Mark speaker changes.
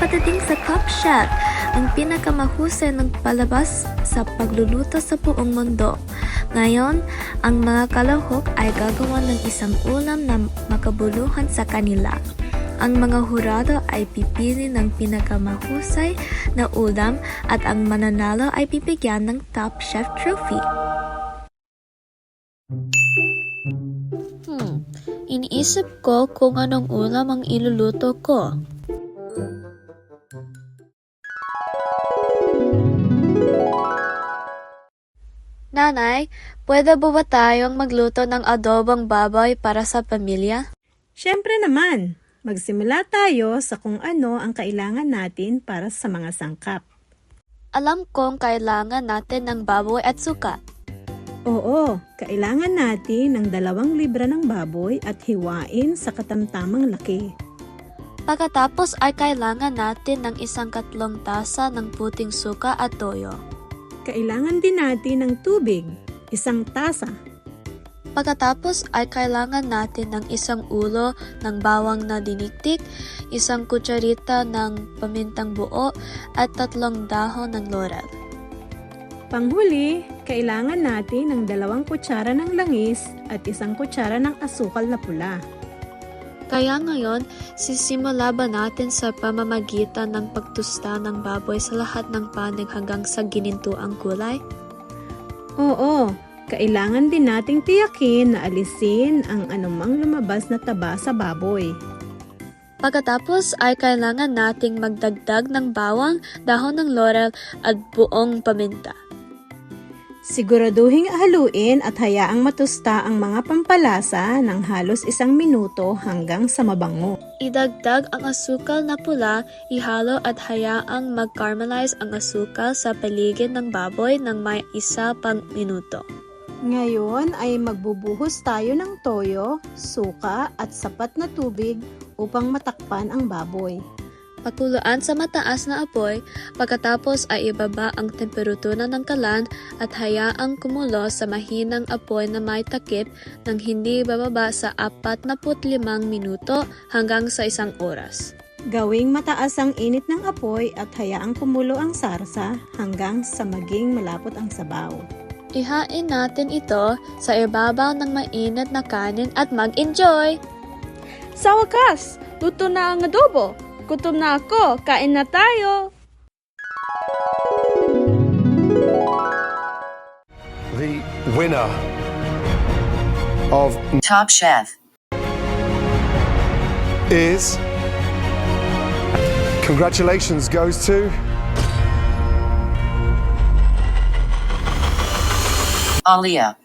Speaker 1: pagdating sa Top Chef, ang pinakamahusay ng palabas sa pagluluto sa buong mundo. Ngayon, ang mga kalahok ay gagawa ng isang ulam na makabuluhan sa kanila. Ang mga hurado ay pipili ng pinakamahusay na ulam at ang mananalo ay bibigyan ng Top Chef Trophy. Iniisip ko kung anong ulam ang iluluto ko. Nanay, pwede ba tayong magluto ng adobong baboy para sa pamilya?
Speaker 2: Siyempre naman, magsimula tayo sa kung ano ang kailangan natin para sa mga sangkap.
Speaker 1: Alam kong kailangan natin ng baboy at suka.
Speaker 2: Oo, kailangan natin ng 2 libra ng baboy at hiwain sa katamtamang laki.
Speaker 1: Pagkatapos ay kailangan natin ng 1 katlong tasa ng puting suka at toyo.
Speaker 2: Kailangan din natin ng tubig, 1 tasa.
Speaker 1: Pagkatapos ay kailangan natin ng 1 ulo ng bawang na diniktik, 1 kutsarita ng pamintang buo at 3 dahon ng laurel.
Speaker 2: Panghuli, kailangan natin ng 2 kutsara ng langis at 1 kutsara ng asukal na pula.
Speaker 1: Kaya ngayon, sisimula ba natin sa pamamagitan ng pagtusta ng baboy sa lahat ng panig hanggang sa ginintuang kulay?
Speaker 2: Oo, kailangan din nating tiyakin na alisin ang anumang lumabas na taba sa baboy.
Speaker 1: Pagkatapos ay kailangan nating magdagdag ng bawang, dahon ng laurel at buong paminta.
Speaker 2: Siguraduhing haluin at hayaang matusta ang mga pampalasa ng halos 1 minuto hanggang sa mabango.
Speaker 1: Idagdag ang asukal na pula, ihalo at hayaang mag-caramelize ang asukal sa paligid ng baboy ng may 1 pang minuto.
Speaker 2: Ngayon ay magbubuhos tayo ng toyo, suka at sapat na tubig upang matakpan ang baboy.
Speaker 1: Pakuluan sa mataas na apoy, pagkatapos ay ibaba ang temperatura ng kalan at hayaang kumulo sa mahinang apoy na may takip nang hindi bababa sa 45 minuto hanggang sa 1 oras.
Speaker 2: Gawing mataas ang init ng apoy at hayaang kumulo ang sarsa hanggang sa maging malapot ang sabaw.
Speaker 1: Ihain natin ito sa ibabaw ng mainit na kanin at mag-enjoy!
Speaker 3: Sa wakas, luto na ang adobo. Gutom na ako, kain na tayo!
Speaker 4: The winner of
Speaker 5: Top Chef
Speaker 4: is, congratulations goes to
Speaker 5: Alia.